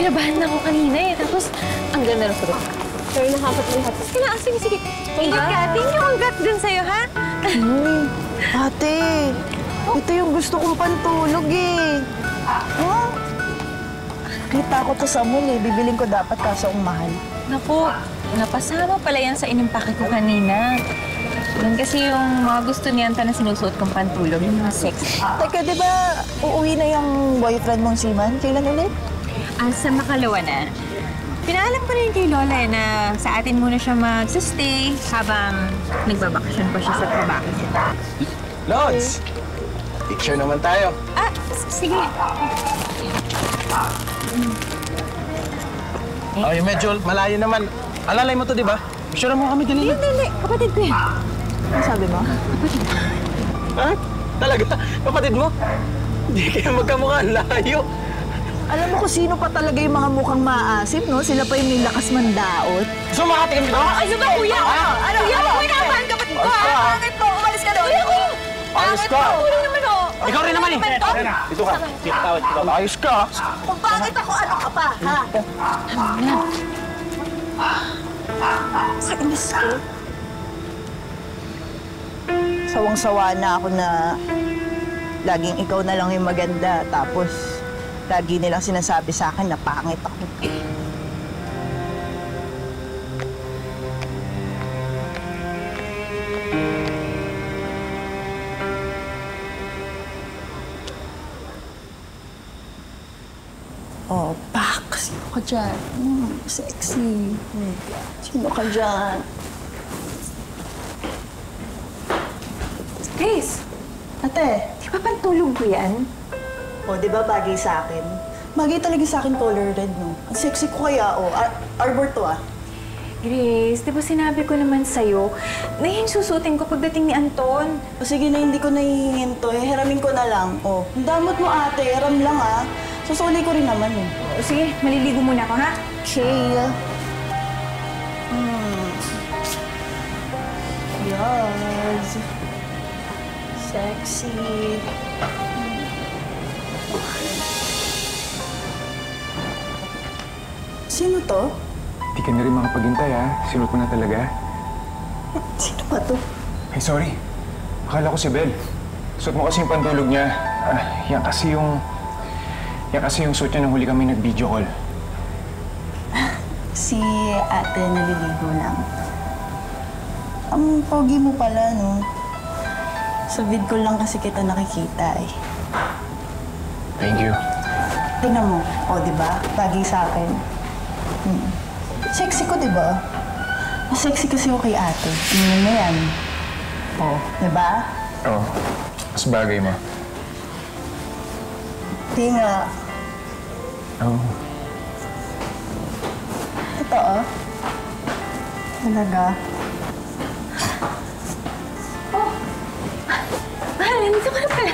kinabahan na ako kanina eh. Tapos, ang ganda ng suot. Sorry, nakakot mo lahat. Sige. Ingat ka. Thank you, congrats din sa'yo, ha? Ate, ito yung gusto kong pantulog eh. Oh? Kita ko to sa mall eh. Bibiling ko dapat kaso ang mahal. Naku, napasama pala yan sa inimpake ko kanina. Yan kasi yung mga gusto niyan na sinusuot kong pantulog, yung mga sexy. Teka, di ba uuwi na yung boyfriend mong si Man? Kailan ulit? Sa makalawa na. Pinaalam ko na yun kay Lola na sa atin muna siya mag-stay habang nagbabakasyon pa siya sa trabaho niya. Lods! Picture naman tayo. Sige. Oh, yung medyo malayo naman. Alalay mo to, di ba? Picture mo kami, dali. Hindi. Kapatid ko yan. Ano sabi mo? Kapatid. Ha? Talaga? Kapatid mo? Hindi kayo magkamukha. Layo. Alam mo kung sino pa talaga yung mga mukhang maasip, no? Sila pa yung may lakas mandaot. Gusto mo makatikim dito? Ano ba, kuya? Ano? Kuya, naman, kapatid ko. Bakit po? Umalis ka doon. Ayos ka! Uli naman, oh. Ikaw rin naman eh. Dito ka. Tawad. Ayos ka. Kung bakit ako, ano ka pa, ha? Kainis ko. Sawang-sawa na ako na laging ikaw na lang yung maganda. Tapos, lagi nilang sinasabi sa akin na pangit ako. Oh, Pak! Sino ka dyan? Sexy. Sino ka dyan? Grace, Ate, di ba pantulog ko yan? o, di ba bagay sa akin? Bagay talaga sa akin color red, no? Ang sexy ko kaya, o. Arbor to, ah. Grace, di ba sinabi ko naman sa'yo na yan susutin ko pagdating ni Anton? O sige na, hindi ko nahihinto. Hiramin ko na lang. O, ang damot mo, ate. Hiram lang, ah. Susuli ko rin naman, eh. O sige, maliligo muna ako, ha? Okay. Yes. Sexy. Sino to? Di ka na rin makapaghintay, ha? Sinot mo na talaga. Sino ba to? Ay, sorry. Akala ko si Bel. Suot mo kasi yung pantulog niya. Yan kasi yung suot niya nang huli kami nag-video call. Si ate naliligo lang. Ang pogi mo pala, no? Sa vid ko lang kasi kita nakikita, eh. Thank you. Tingnan mo. O, di ba? Bagay sa akin. Sexy ko, di ba? Mas sexy kasi ako kay ate. Tingnan mo yan. O, di ba? Oo. Mas bagay mo. Tinga. Oo. Totoo? Talaga? Mahal, nandito ka na pala.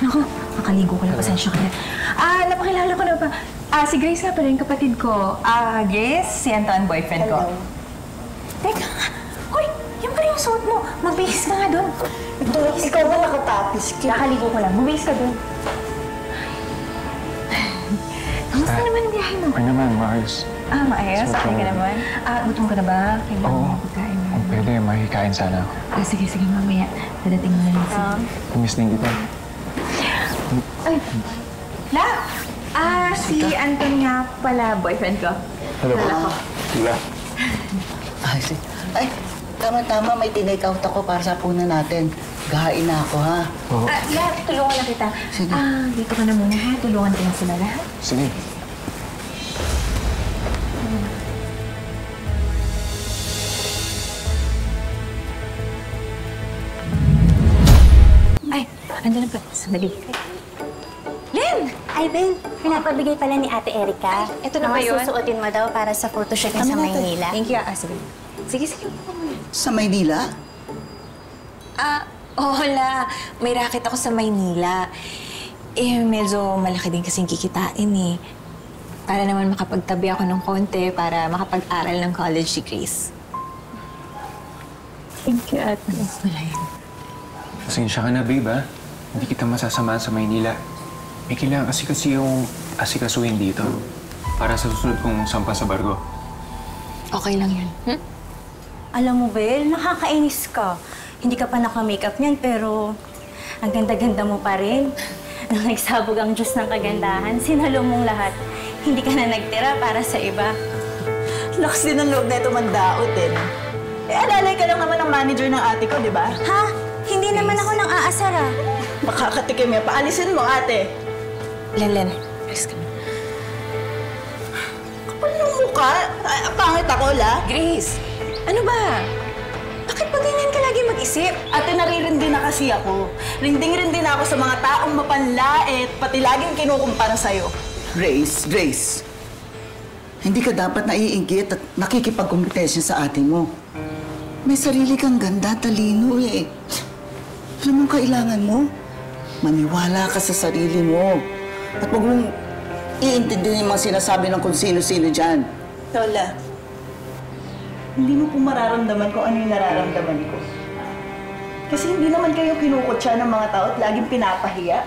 Naku, makaligo ko lang. Pasensya ka na. Napakilala ko na pa. Si Grace nga pala yung kapatid ko. Grace, si Anton, boyfriend ko. Hello. Teka nga. Hoy, yan pala yung suot mo. Magbihis ka nga doon. Ikaw ba nakatapis? Nakaligo ko lang. Magbihis ka doon. Kamusta naman ang biyahe mo? Okay naman, maayos. Maayos. So, Okay ka naman. Gutom ka na ba? Kailangan Oo. mo pagkain mo. Kung pwede, makikain sana ako. Sige, mamaya. Dadating mo na lang si... Kumis din kita. Ay! La! Si Anton nga pala, boyfriend ko. Hello. Lala ko. Diba? Ay, tama-tama. May tinake out ako para sa punan natin. Gahain na ako, ha? Oo. La, tulungan na kita. Sige. Dito ka na muna, ha? Tulungan ko na sila lahat. Sige. Ay, andun na pa. Sandali. Len! Ay, Ben, pinapabigay pala ni Ate Erika. Ito na ba yun? Susuotin mo daw para sa photoshoot niya sa Maynila. Thank you. Sige. Sige. Sa Maynila? Hola. May racket ako sa Maynila. Medyo malaki din kasing kikitain, eh. Para naman makapagtabi ako ng konti para makapag-aral ng college degrees. Thank you, Ate. Wala yun. Pasensya ka na, babe, ha? Hindi kita masasamahan sa Maynila. May kailangan kasi yung asikasuhin dito. para sa susunod kong sampa sa barko. Okay lang yun. Hmm? Alam mo, Bel, nakakainis ka. Hindi ka pa naka-makeup niyan, pero ang ganda-ganda mo pa rin. Nung nagsabog ang Diyos ng kagandahan, sinalo mong lahat. Hindi ka na nagtira para sa iba. Lakas din ang loob na ito mandaot eh. Alalay ka lang naman ng manager ng ate ko, di ba? Ha? Hindi naman ako nang aasar ah. Makakatikim yan. Paalisin mo, ate. Len, please ka na. Kapal ng mukha. Pangit ako, la. Grace, ano ba? Bakit ba ganyan ka lagi mag-isip? Ate, naririndi na kasi ako. Rinding-rindi na ako sa mga taong mapanlait, pati laging kinukumpara sa'yo. Grace. Hindi ka dapat naiinggit at nakikipagkompetensya sa ate mo. May sarili kang ganda, talino eh. Alam mo kailangan mo? Maniwala ka sa sarili mo. At huwag mong iintindihin yung mga sinasabi ng kung sino-sino dyan. Lola, hindi mo po mararamdaman kung ano yung nararamdaman ko. Kasi hindi naman kayo kinukutsa ng mga tao at laging pinapahiya.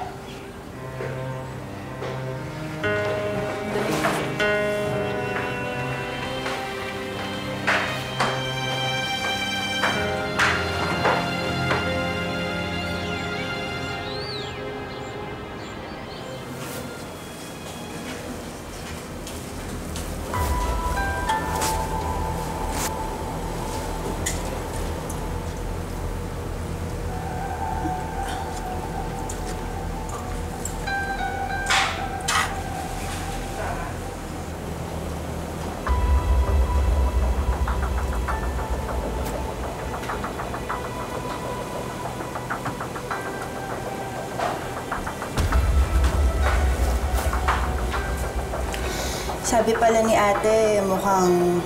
Sabi pala ni ate, mukhang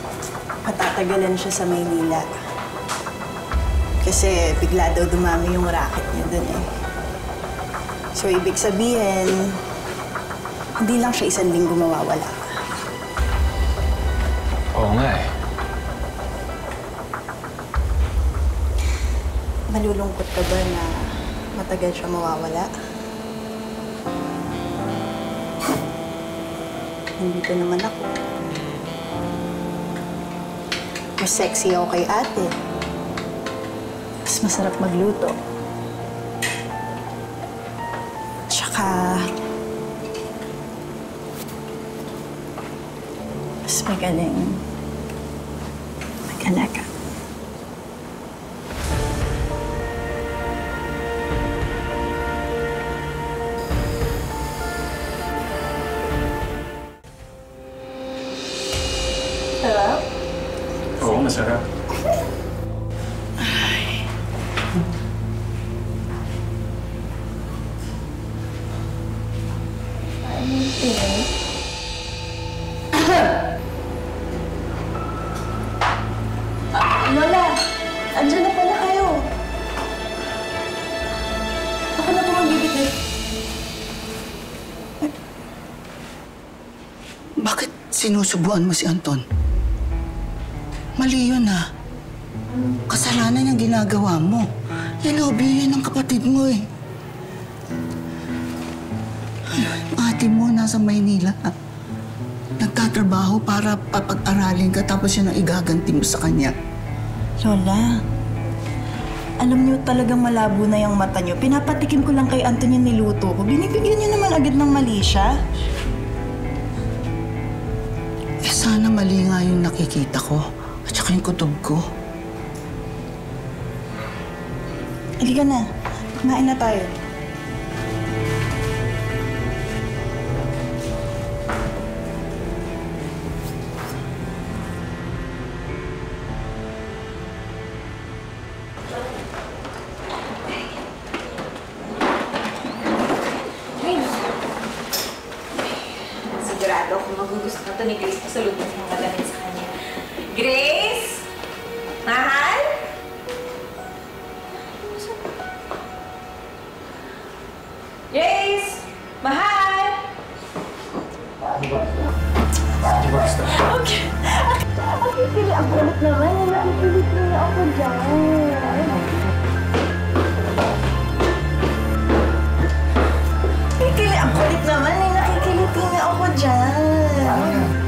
matatagalan siya sa Maynila. Kasi bigla daw dumami yung racket niya dun eh. So, ibig sabihin, hindi lang siya 1 linggo mawawala. Oo nga eh. Malulungkot ka ba na matagal siya mawawala? Nandito naman ako. Mas sexy ako kay ate. Mas masarap magluto. Tsaka... mas magaling mag-alaga. Sarap? Oo, masarap. Lola! Andiyan na pala kayo. Ako na po magbibigay. Bakit sinusubuan mo si Anton? Mali yun ah. Kasalanan yung ginagawa mo. Nilobby yun ng kapatid mo eh. Ate mo nasa Maynila. Nagtatrabaho para papag-aralin ka tapos yun ang igaganti mo sa kanya. Lola, alam niyo talagang malabo na yung mata niyo. Pinapatikim ko lang kay Anton yung niluto ko. Binibigyan niyo naman agad ng mali siya. Eh sana mali nga yung nakikita ko at saka yung kutob ko. Halika na. Kumain na tayo. Sigurado kung magugustuhan to ni Grace, pasalubong ng mga damit sa kanya. Grace? Mahal? Grace? Mahal? Okay. Akipili ang kulit naman. Nakikilit niya ako dyan. Kikili ang kulit naman. Nakikilit niya ako dyan.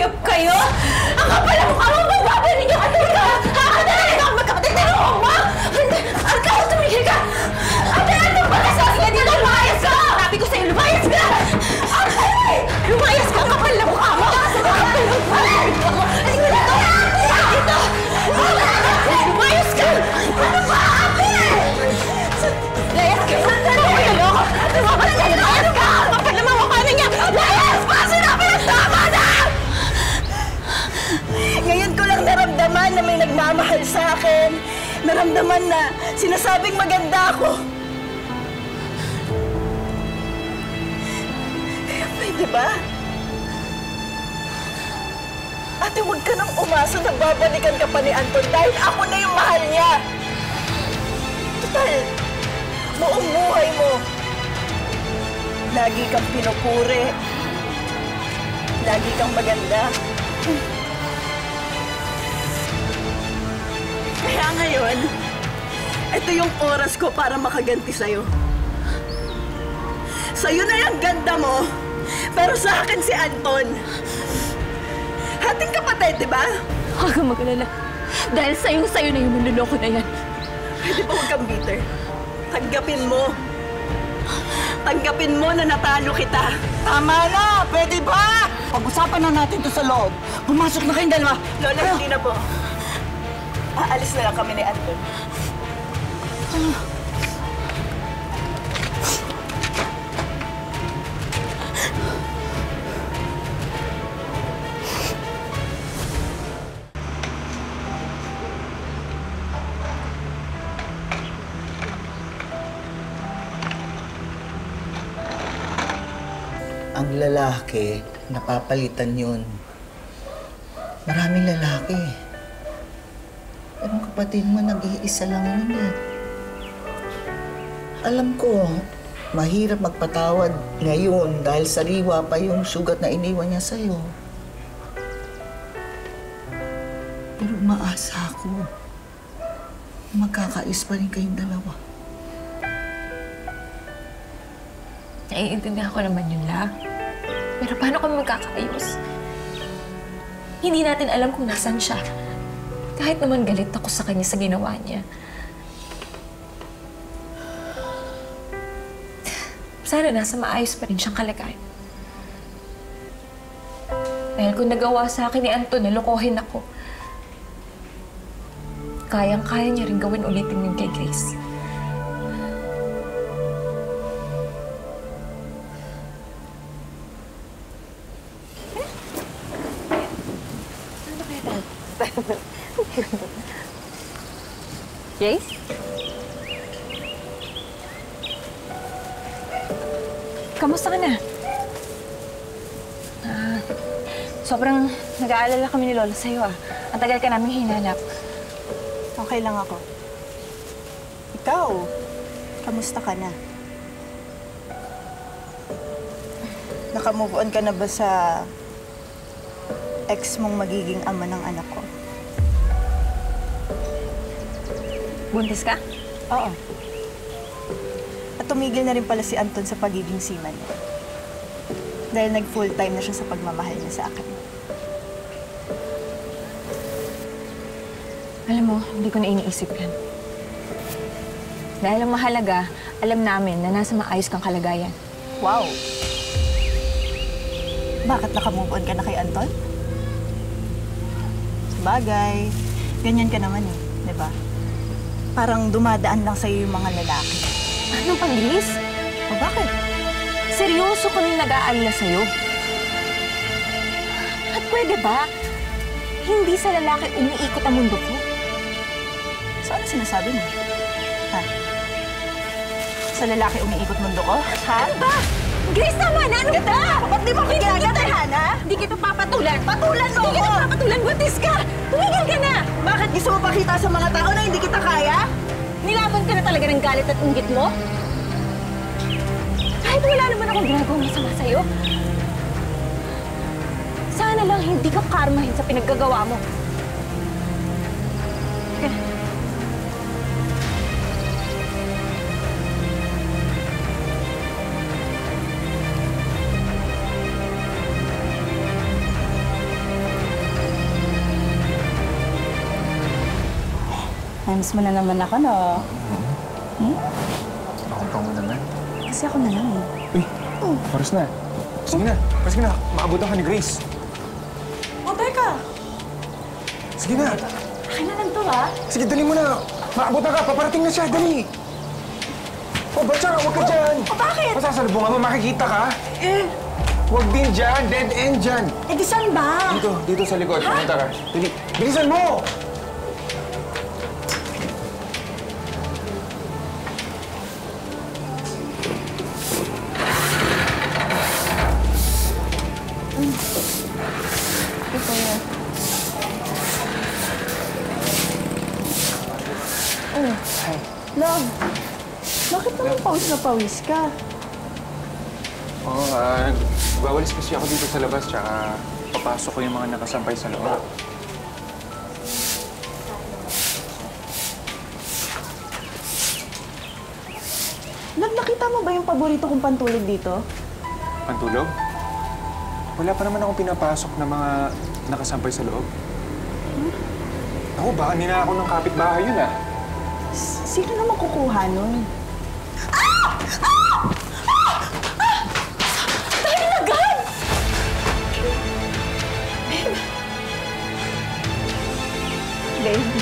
Hayop kayo! Ang kapal ang mukha mo! Magbabay ninyo ka talaga! Nakakadali ka! Magkapatid na ako mo! Arka, tumigil ka! Ate, ano ba? Nasabi ka dito! Lumayas ka! Sabi ko sa'yo, lumayas ka! Ate! Lumayas ka! Ang kapal na mukha mo! Ate! Halika dito! Dito! Lumayas ka! Ano ba, ate? Layas ka! Layas ka! Layas ka! Ang kapal na mukha niya! Layas pa! Sinabi na tama na! Ngayon ko lang naramdaman na may nagmamahal sa akin. Naramdaman na sinasabing maganda ako. Kaya pwede ba? Ate, huwag ka nang umasa na babalikan ka pa ni Anton dahil ako na yung mahal niya. Total, buong buhay mo. Lagi kang pinupuri. Lagi kang maganda. Kaya ngayon, ito yung oras ko para makaganti sa'yo. Sa'yo na yung ganda mo, pero sa akin si Anton. Hating kapatid, di ba? Huwag kang mag-alala. Dahil sa'yo na yung manluloko na yan. Pwede ba huwag kang bitter? Tanggapin mo. Tanggapin mo na natalo kita. Tama na! Pwede ba? Pag-usapan na natin to sa loob. Pumasok na kayong dalawa. Lola, hindi na po. Aalis na lang kami ni Anton. Ang lalaki, napapalitan yun. Maraming lalaki. Pero ang kapatid mo, nag-iisa lang yun eh. Alam ko, mahirap magpatawad ngayon dahil sariwa pa yung sugat na iniwan niya sa'yo. Pero umaasa ako. Magkakais pa rin kayong dalawa. Naiintindihan ko naman yun, La. Pero paano kami magkakaayos? Hindi natin alam kung nasan siya. Kahit naman galit ako sa kanya sa ginawa niya. Sana nasa maayos pa rin siyang kalagayan. Dahil kung nagawa sa akin ni Anton na lokohin ako, kayang-kaya niya rin gawin ulitin yun kay Grace. Grace? Kamusta ka na? Sobrang nag-aalala kami ni Lola sa'yo Ang tagal ka namin hinanap. Okay lang ako. Ikaw, kamusta ka na? Naka-move on ka na ba sa ex mong magiging ama ng anak ko? Buntis ka? Oo. At tumigil na rin pala si Anton sa pagiging seaman niya. Dahil nag-full-time na siya sa pagmamahal niya sa akin. Alam mo, hindi ko na iniisip yan. Dahil ang mahalaga, alam namin na nasa maayos kang kalagayan. Wow! Bakit naka-move on ka na kay Anton? Sabagay, ganyan ka naman eh, di ba? Parang dumadaan lang sa'yo yung mga lalaki. Anong pabilis? O bakit? Seryoso ko nang nag-aalala sa'yo. At pwede ba? Hindi sa lalaki umiikot ang mundo ko. So ano sinasabi mo? Ha? Sa lalaki umiikot mundo ko? Ha? Ano ba? Grace, tama na! Ano ba? Ba't di mo kinagandahan, ha? Hindi kita papatulan! Patulan mo Hindi ko! kita papatulan! Buntis ka! Tumigil ka na! Bakit gusto mo pakita sa mga tao na hindi kita kaya? Nilaban ka na talaga ng galit at inggit mo? Kahit wala naman akong ginagawang masama sa'yo. Sana lang hindi ka karmahin sa pinaggagawa mo. Teka na. Namiss mo na naman ako, no? Ako pa mo naman. Kasi ako na lang eh. Uy, oras na. Sige na. Maabutan ka ni Grace. O, teka! Sige na. Akin na lang to, ha? Sige, dali mo na. Maabutan ka. Paparating na siya. Dali. O, batsa ka. Huwag ka dyan. O, bakit? Masasalubungan mo. Makikita ka. Huwag din dyan. Dead end dyan. Eh, di saan ba? Dito sa likod. Pumunta ka. Dali. Bilisan mo! Love, bakit naman pawis na pawis ka? Oo, nagwawalis kasi ako dito sa labas, tsaka papasok ko yung mga nakasampay sa loob. Love, nakita mo ba yung paborito kong pantulog dito? Pantulog? Wala pa naman akong pinapasok na mga nakasampay sa loob. Ako, baka ninakaw ng kapitbahay yun, ah. Sino naman kukuha nun? Dahil agad! Babe?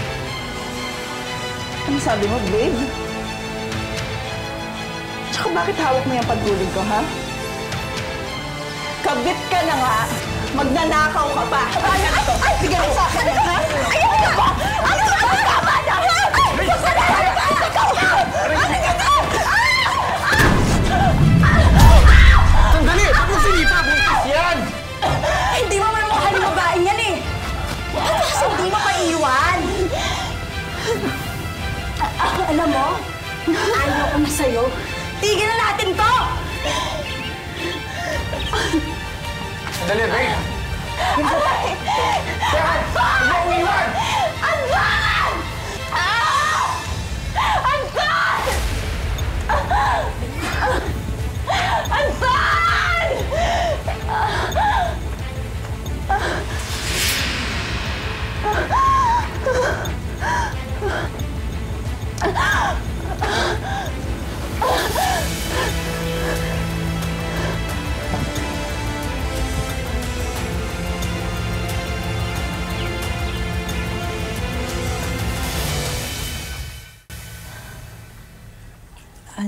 Ano sabi mo, babe? Tsaka bakit hawak mo yung pantulog ko, ha? Kabit ka na nga! Magnanakaw ka pa! Ay, sige na sa akin, ha? Ayaw ka ba? Ano ba? Tama na! Ay! Magsanay ka! Sandali! Ba't mo sinipa? Buntis yan! Hindi mo man mahal yung babaeng yan eh! Ba't kasi hindi mo maiwan? Alam mo, ayaw ko na sa'yo. Tigil na natin to! Sandali, babe! Dad! Huwag mo umiwan! Anton! Anton! Anton!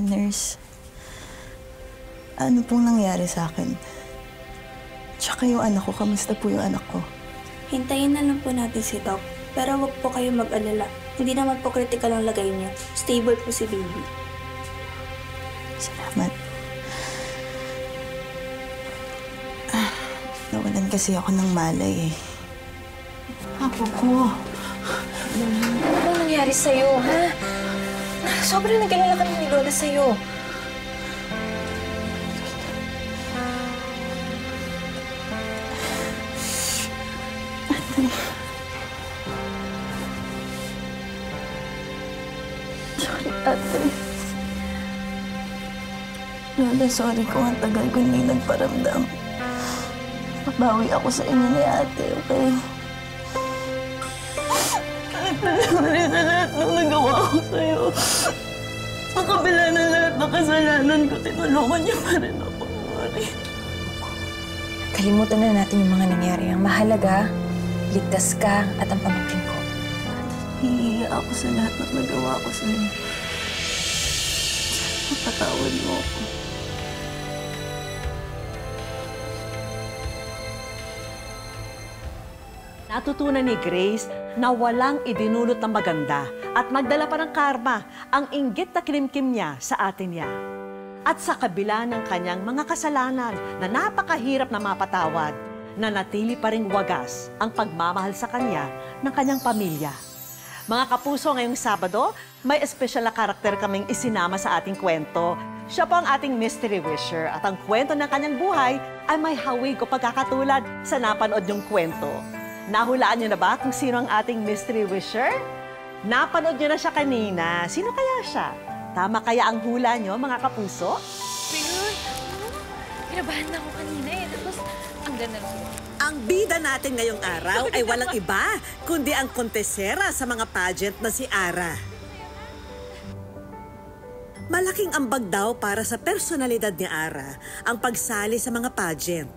Nurse, ano pong nangyari sa akin? Tsaka yung anak ko, kamusta po yung anak ko? Hintayin na lang po natin si Doc. Pero wag po kayo mag-alala. Hindi naman po critical ang lagay niya. Stable po si baby. Salamat. Nawalan kasi ako ng malay eh. Apo ko. Ano bang nangyari sa'yo, ha? Sobrang nag-alala kami ni Lola sa'yo. Sorry, ate. Lola, sorry kung ang tagal ko hindi nagparamdam. Mabawi ako sa inyo ni ate, okay? Sorry sa lahat ng nagawa ko sa'yo. Sa kabila na lahat ng kasalanan ko, tinulungan niyo pa rin ako. Sorry. Kalimutan na natin yung mga nangyari. Ang mahalaga, ligtas ka at ang pamangkin ko. Hihiya ako sa lahat ng nagawa ko sa'yo. Patawad mo ako. Natutunan ni Grace na walang idinulot ng maganda at magdala pa ng karma ang inggit na kinimkim niya sa atin niya. At sa kabila ng kanyang mga kasalanan na napakahirap na mapatawad, nanatili pa ring wagas ang pagmamahal sa kanya ng kanyang pamilya. Mga kapuso, ngayong Sabado, may espesyal na karakter kaming isinama sa ating kwento. Siya po ang ating mystery wisher at ang kwento ng kanyang buhay ay may hawig o pagkakatulad sa napanood niyong kwento. Nahulaan niyo na ba kung sino ang ating mystery wisher? Napanood niyo na siya kanina. Sino kaya siya? Tama kaya ang hula niyo, mga kapuso? Kinabahan na ako kanina eh. Tapos, ang Ang bida natin ngayong araw ay walang iba, kundi ang kontesera sa mga pageant na si Ara. Malaking ambag daw para sa personalidad ni Ara ang pagsali sa mga pageant.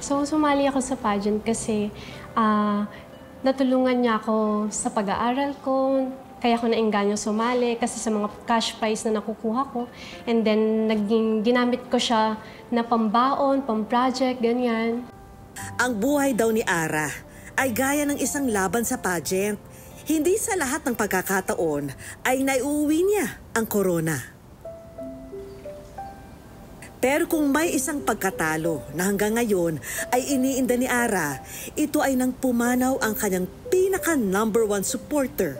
So, sumali ako sa pageant kasi natulungan niya ako sa pag-aaral ko. Kaya ako nainganyo sumali kasi sa mga cash prize na nakukuha ko. And then, ginamit ko siya na pambaon, pamproject, ganyan. Ang buhay daw ni Ara ay gaya ng isang laban sa pageant. Hindi sa lahat ng pagkakataon ay naiuwi niya ang corona. Pero kung may isang pagkatalo na hanggang ngayon ay iniinda ni Ara, ito ay nang pumanaw ang kanyang pinaka-number 1 supporter,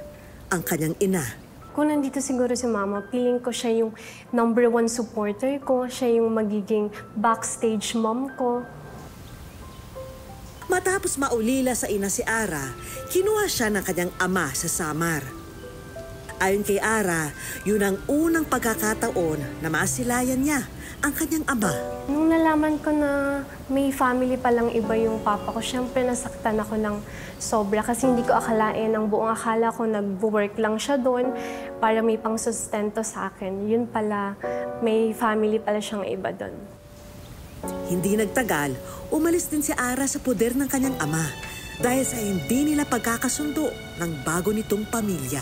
ang kanyang ina. Kung nandito siguro si Mama, feeling ko siya yung number 1 supporter ko, siya yung magiging backstage mom ko. Matapos maulila sa ina si Ara, kinuha siya ng kanyang ama sa Samar. Ayon kay Ara, yun ang unang pagkakataon na masilayan niya ang kanyang ama. Nung nalaman ko na may family palang iba yung papa ko, syempre nasaktan ako ng sobra kasi hindi ko akalain. Ang buong akala ko nag-work lang siya doon para may pangsustento sa akin. Yun pala, may family pala siyang iba doon. Hindi nagtagal, umalis din si Ara sa poder ng kanyang ama dahil sa hindi nila pagkakasundo ng bago nitong pamilya.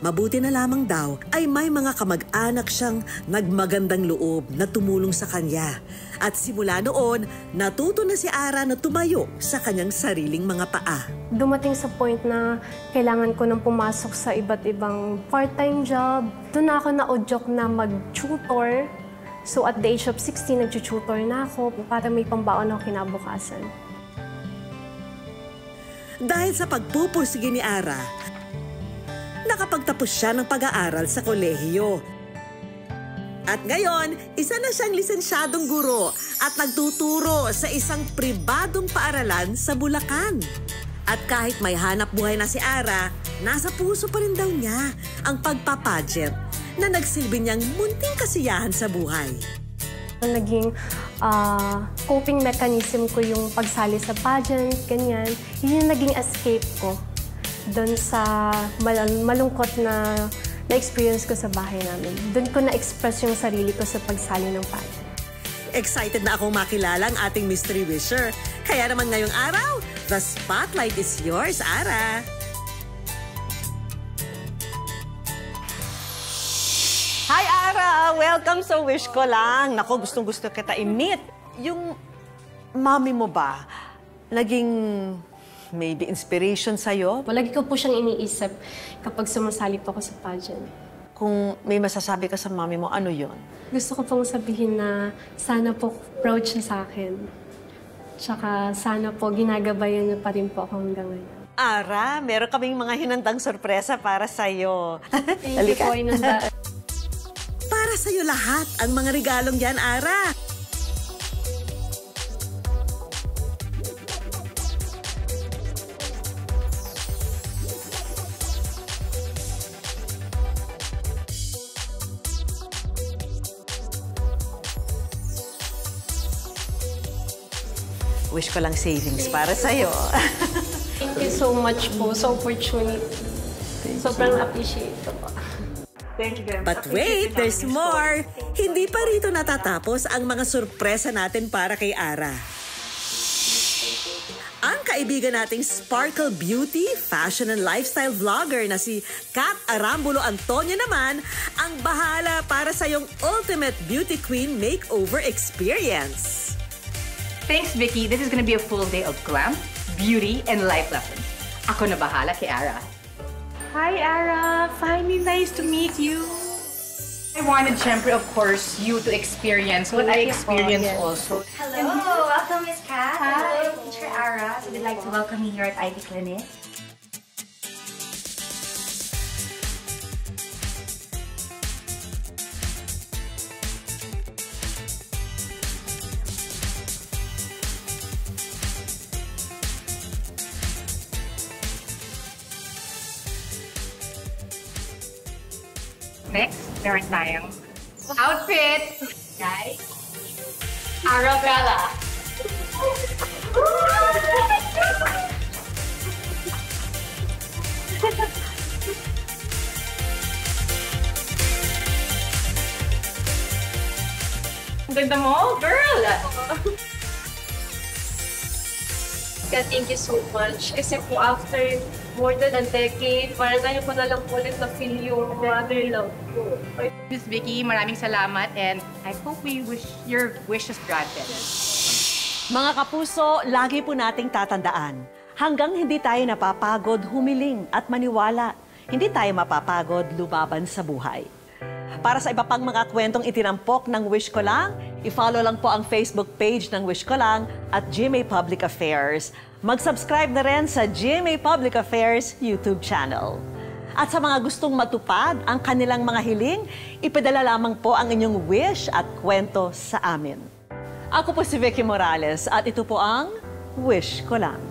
Mabuti na lamang daw ay may mga kamag-anak siyang nagmagandang loob na tumulong sa kanya. At simula noon, natuto na si Ara na tumayo sa kanyang sariling mga paa. Dumating sa point na kailangan ko nang pumasok sa iba't ibang part-time job. Doon na ako na-udyok na mag-tutor. So at the age of 16, nag-tutor na ako para may pambaon ako kinabukasan. Dahil sa pagpupursige ni Ara, nakapagtapos siya ng pag-aaral sa kolehiyo. At ngayon, isa na siyang lisensyadong guro at nagtuturo sa isang pribadong paaralan sa Bulacan. At kahit may hanap buhay na si Ara, nasa puso pa rin daw niya ang pagpapageant na nagsilbi niyang munting kasiyahan sa buhay. Naging coping mechanism ko yung pagsali sa pageant, ganyan. Yun yung naging escape ko doon sa malungkot na experience ko sa bahay namin. Doon ko na-express yung sarili ko sa pagsali ng pageant. Excited na akong makilala ang ating mystery wisher. Kaya naman ngayong araw, the spotlight is yours, Ara. Hi, Ara! Welcome sa Wish Ko Lang. Naku, gustong-gusto kita i-meet. Yung mami mo ba, naging maybe inspiration sa'yo? Lagi ko po siyang iniisip kapag sumasali po ako sa pageant. Kung may masasabi ka sa mami mo, ano yon? Gusto ko pong sabihin na sana po proud siya sa akin. Tsaka sana po ginagabayan niya pa rin po ako hanggang ngayon. Ara, meron kaming mga hinandang sorpresa para sa'yo. Thank you po, Inanda. Para sa'yo lahat ang mga regalong yan, Ara. Wish ko lang savings para sa'yo. Thank you so much po sa opportunity. Sobrang appreciate ko po. But wait, there's more! Hindi pa rito natatapos ang mga sorpresa natin para kay Ara. Ang kaibigan nating Sparkle Beauty, fashion and lifestyle vlogger na si Kat Arambulo Antonio naman ang bahala para sa iyong ultimate beauty queen makeover experience. Thanks, Vicky. This is gonna be a full day of glam, beauty, and life lessons. Ako na bahala kay Ara. Hi, Ara. Finally, nice to meet you. I wanted, syempre, of course, you to experience what I experienced also. Hello, welcome, Miss Kat. Hello, Teacher Ara. So we'd like to welcome you here at Ivy Clinic. Next, meron tayong outfit. Guys, Arabella. Ganda mo, girl! Thank you so much. Kasi po after more than a decade, parang ngayon ko na lang ulit na-feel yung mother love ko. Miss Vicky, maraming salamat and I hope your wish is granted. Mga kapuso, lagi po nating tatandaan, hanggang hindi tayo napapagod humiling at maniwala, hindi tayo mapapagod lumaban sa buhay. Para sa iba pang mga kwentong itinampok ng Wish Ko Lang, i-follow lang po ang Facebook page ng Wish Ko Lang at GMA Public Affairs. Mag-subscribe na rin sa GMA Public Affairs YouTube channel. At sa mga gustong matupad ang kanilang mga hiling, ipadala lamang po ang inyong wish at kwento sa amin. Ako po si Vicky Morales at ito po ang Wish Ko Lang.